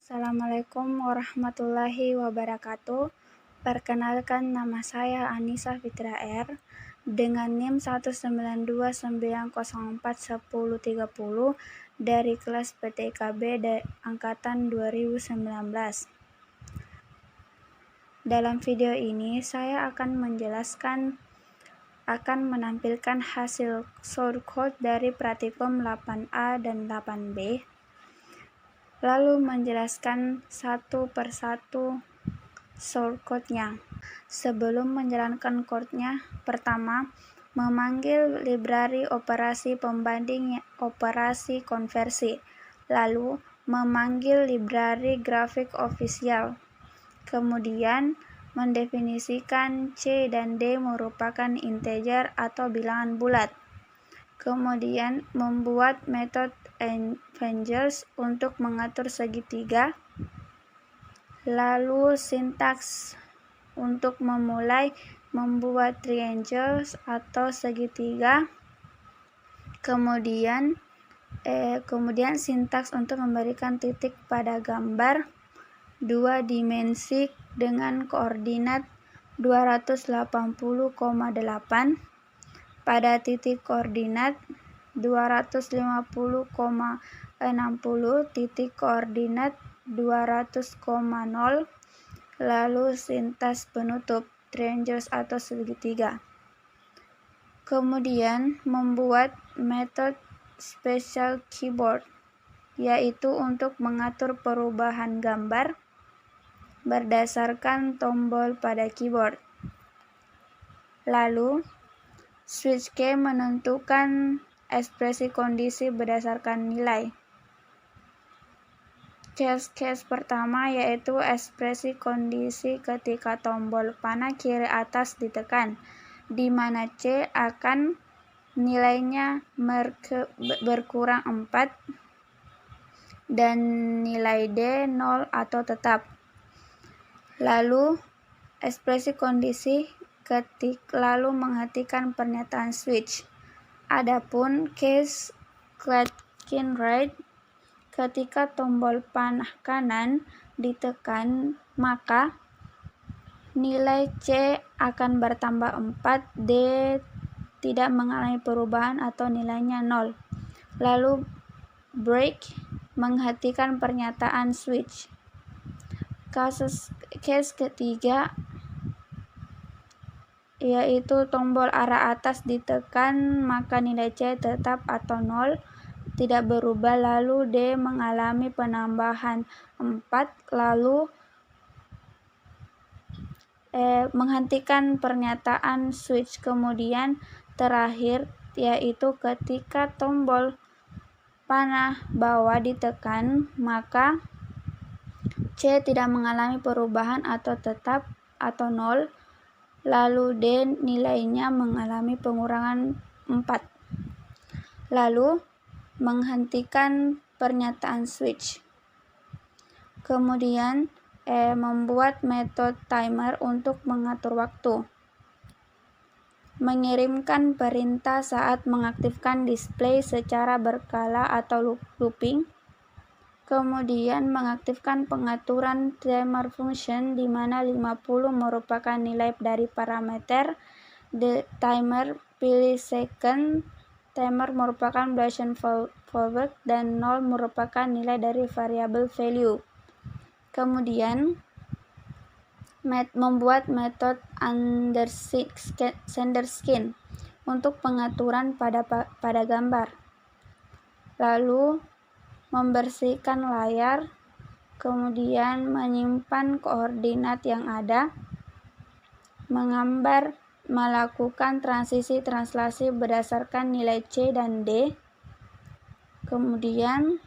Assalamualaikum warahmatullahi wabarakatuh. Perkenalkan, nama saya Anissa Fitra R dengan NIM 19290411030 dari kelas PTKB angkatan 2019. Dalam video ini saya akan menampilkan hasil shortcode dari praktikum 8A dan 8B, lalu menjelaskan satu persatu shortcode-nya. Sebelum menjalankan code-nya, pertama, memanggil library operasi pembanding operasi konversi, lalu memanggil library grafik official, kemudian mendefinisikan C dan D merupakan integer atau bilangan bulat. Kemudian membuat metode Avengers untuk mengatur segitiga. Lalu sintaks untuk memulai membuat triangles atau segitiga. Kemudian sintaks untuk memberikan titik pada gambar 2 dimensi dengan koordinat 280,8 pada titik koordinat 250,60 titik koordinat 200,0, lalu sintaks penutup triangles atau segitiga. Kemudian membuat metode special keyboard, yaitu untuk mengatur perubahan gambar berdasarkan tombol pada keyboard. Lalu switch key menentukan ekspresi kondisi berdasarkan nilai. Case pertama yaitu ekspresi kondisi ketika tombol panah kiri atas ditekan, di mana C akan nilainya berkurang 4 dan nilai D 0 atau tetap. Lalu ekspresi kondisi lalu menghentikan pernyataan switch. Adapun case clicking right, ketika tombol panah kanan ditekan, maka nilai C akan bertambah 4, D tidak mengalami perubahan atau nilainya 0. Lalu break menghentikan pernyataan switch. Case ketiga yaitu tombol arah atas ditekan, maka nilai C tetap atau 0, tidak berubah, lalu D mengalami penambahan 4, lalu menghentikan pernyataan switch. Kemudian terakhir yaitu ketika tombol panah bawah ditekan, maka C tidak mengalami perubahan atau tetap atau 0, lalu D nilainya mengalami pengurangan 4. Lalu menghentikan pernyataan switch. Kemudian membuat metode timer untuk mengatur waktu. Mengirimkan perintah saat mengaktifkan display secara berkala atau looping. Kemudian mengaktifkan pengaturan timer function, di mana 50 merupakan nilai dari parameter timer, pilih second timer merupakan duration forward, dan 0 merupakan nilai dari variabel value. Kemudian membuat metode underskin untuk pengaturan pada gambar. Lalu membersihkan layar, kemudian menyimpan koordinat yang ada, menggambar, melakukan transisi translasi berdasarkan nilai C dan D, kemudian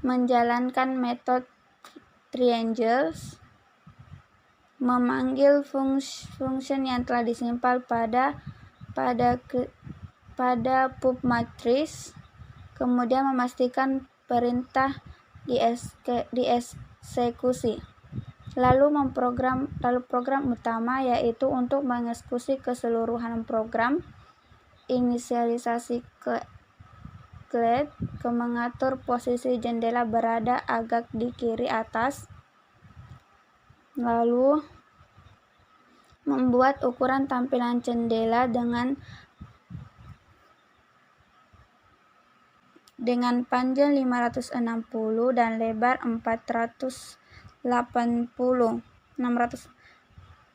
menjalankan metode triangles, memanggil function yang telah disimpan pada pubmatrix, kemudian memastikan perintah dieksekusi. Lalu program utama yaitu untuk mengeksekusi keseluruhan program, inisialisasi glide mengatur posisi jendela berada agak di kiri atas. Lalu membuat ukuran tampilan jendela dengan panjang 560 dan lebar 600.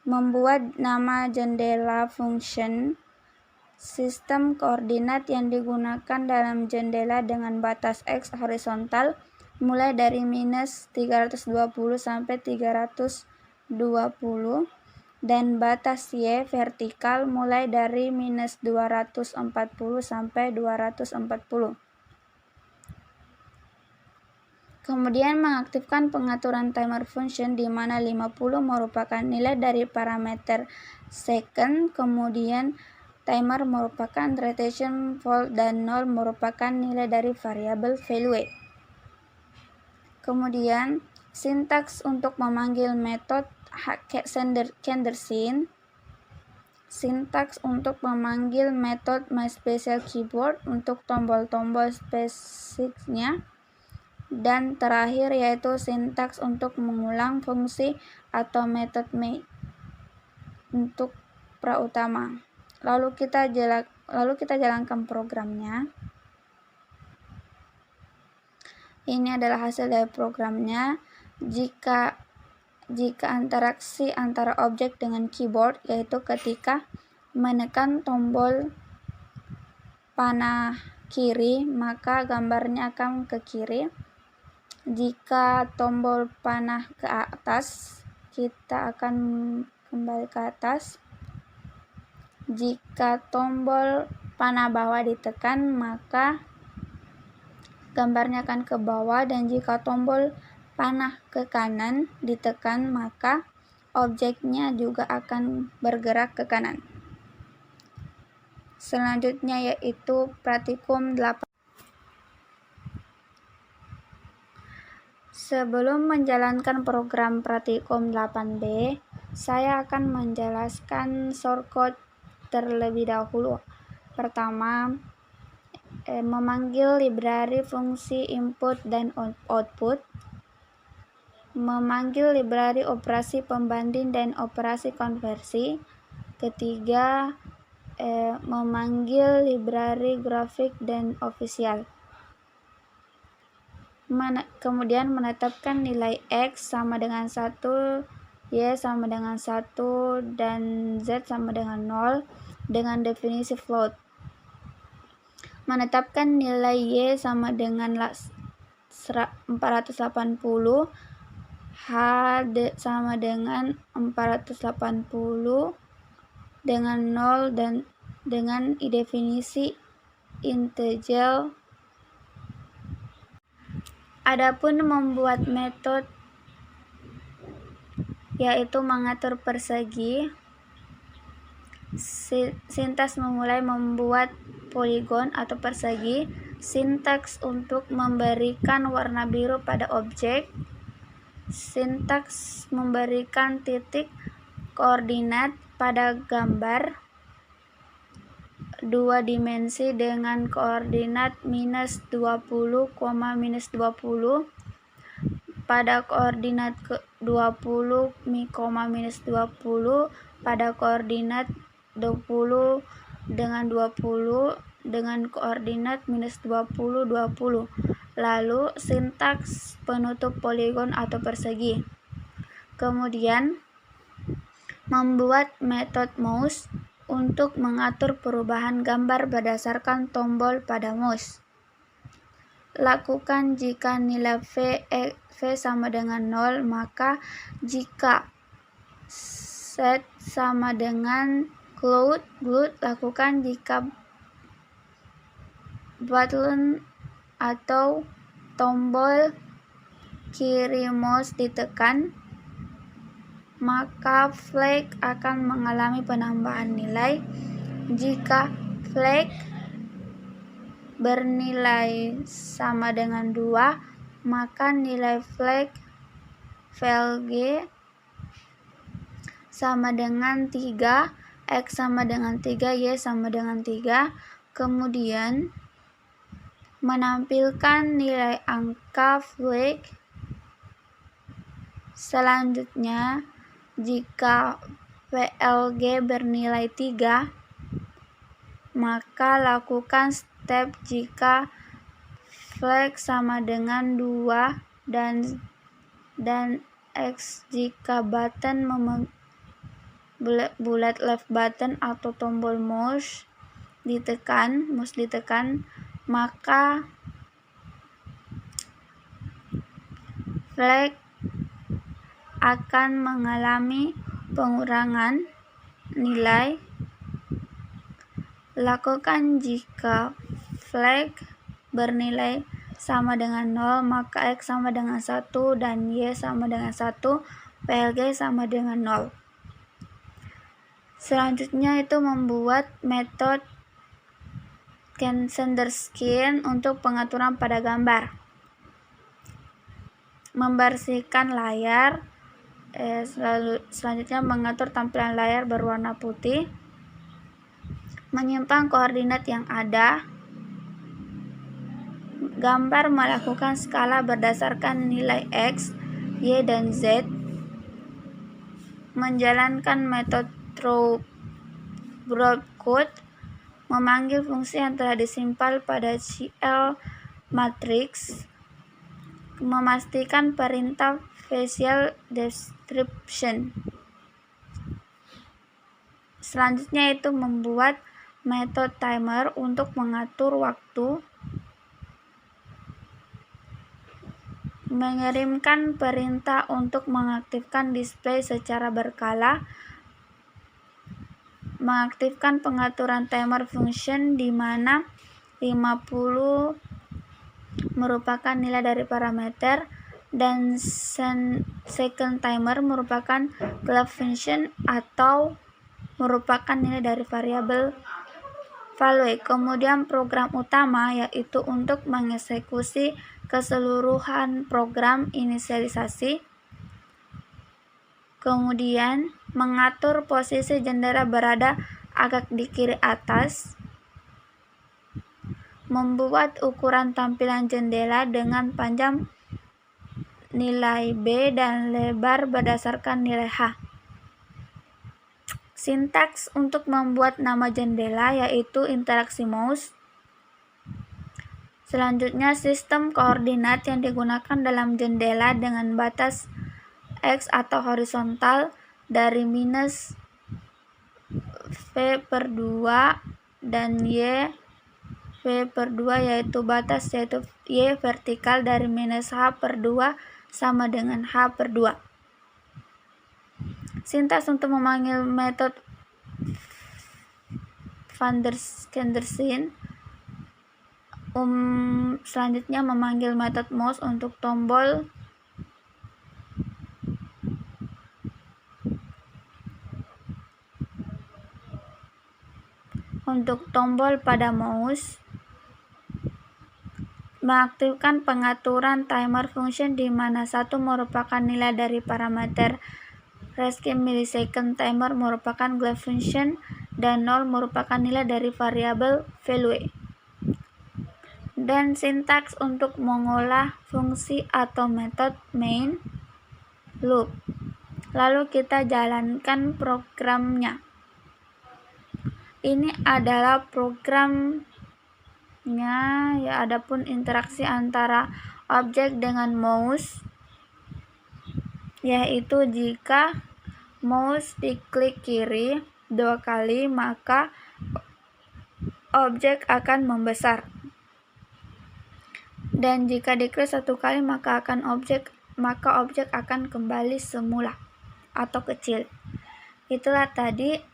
Membuat nama jendela function sistem koordinat yang digunakan dalam jendela dengan batas X horizontal mulai dari -320 sampai 320 dan batas Y vertikal mulai dari -240 sampai 240. Kemudian mengaktifkan pengaturan timer function di mana 50 merupakan nilai dari parameter second, kemudian timer merupakan rotation volt dan 0 merupakan nilai dari variabel value. Kemudian sintaks untuk memanggil metode Henderson. Sintaks untuk memanggil metode mySpecialKeyboard untuk tombol-tombol spesifiknya. Dan terakhir yaitu sintaks untuk mengulang fungsi atau metode untuk prautama. Lalu kita jalankan programnya. Ini adalah hasil dari programnya. Jika interaksi antara objek dengan keyboard, yaitu ketika menekan tombol panah kiri, maka gambarnya akan ke kiri. Jika tombol panah ke atas, kita akan kembali ke atas. Jika tombol panah bawah ditekan, maka gambarnya akan ke bawah, dan jika tombol panah ke kanan ditekan, maka objeknya juga akan bergerak ke kanan. Selanjutnya yaitu praktikum 8. Sebelum menjalankan program praktikum 8B, saya akan menjelaskan shortcut terlebih dahulu. Pertama, memanggil library fungsi input dan output, memanggil library operasi pembanding dan operasi konversi. Ketiga, memanggil library grafik dan official. Kemudian menetapkan nilai X sama dengan 1, Y sama dengan 1, dan Z sama dengan 0 dengan definisi float. Menetapkan nilai Y sama dengan 480, H sama dengan 480 dengan 0 dan dengan definisi integer. Adapun membuat metode yaitu mengatur persegi, sintaks memulai membuat poligon atau persegi, sintaks untuk memberikan warna biru pada objek, sintaks memberikan titik koordinat pada gambar 2 dimensi dengan koordinat -20, -20 pada koordinat 20, -20 pada koordinat 20 dengan 20 dengan koordinat -20, 20. Lalu sintaks penutup poligon atau persegi. Kemudian membuat metode mouse untuk mengatur perubahan gambar berdasarkan tombol pada mouse. Lakukan jika nilai V sama dengan 0, maka jika set sama dengan cloud, lakukan jika button atau tombol kiri mouse ditekan, maka flag akan mengalami penambahan nilai. Jika flag bernilai sama dengan 2, maka nilai flag VLG sama dengan 3, X sama dengan 3, Y sama dengan 3. Kemudian menampilkan nilai angka flag. Selanjutnya, jika PLG bernilai 3, maka lakukan step jika flag sama dengan 2 dan X jika button bulat left button atau tombol mouse ditekan, maka flag akan mengalami pengurangan nilai. Lakukan jika flag bernilai sama dengan 0, maka X sama dengan 1 dan Y sama dengan 1, PLG sama dengan 0. Selanjutnya itu membuat metode Senderskin untuk pengaturan pada gambar. Membersihkan layar. Selanjutnya mengatur tampilan layar berwarna putih. Menyimpan koordinat yang ada. Gambar melakukan skala berdasarkan nilai X, Y, dan Z. Menjalankan metode through broadcode. Memanggil fungsi yang telah disimpan pada CL matrix. Memastikan perintah facial description. Selanjutnya itu membuat metode timer untuk mengatur waktu. Mengirimkan perintah untuk mengaktifkan display secara berkala. Mengaktifkan pengaturan timer function di mana 50 merupakan nilai dari parameter dan second timer merupakan clock function atau merupakan nilai dari variabel value. Kemudian program utama yaitu untuk mengeksekusi keseluruhan program inisialisasi. Kemudian mengatur posisi jendela berada agak di kiri atas. Membuat ukuran tampilan jendela dengan panjang nilai B dan lebar berdasarkan nilai H. Sintaks untuk membuat nama jendela yaitu interaksi mouse. Selanjutnya sistem koordinat yang digunakan dalam jendela dengan batas X atau horizontal dari minus V/2 dan Y V/2 yaitu batas yaitu Y vertikal dari minus H/2 sama dengan H/2. Sintaks untuk memanggil metode Senderskin. Selanjutnya memanggil metode mouse untuk tombol pada mouse. Mengaktifkan pengaturan timer function di mana 1 merupakan nilai dari parameter reskin millisecond, timer merupakan clock function, dan 0 merupakan nilai dari variabel value. Dan sintaks untuk mengolah fungsi atau metode main loop. Lalu kita jalankan programnya. Ini adalah programnya ya, adapun interaksi antara objek dengan mouse yaitu jika mouse diklik kiri 2 kali maka objek akan membesar, dan jika diklik 1 kali maka objek akan kembali semula atau kecil. Itulah tadi.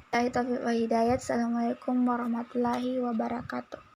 Assalamualaikum warahmatullahi wabarakatuh.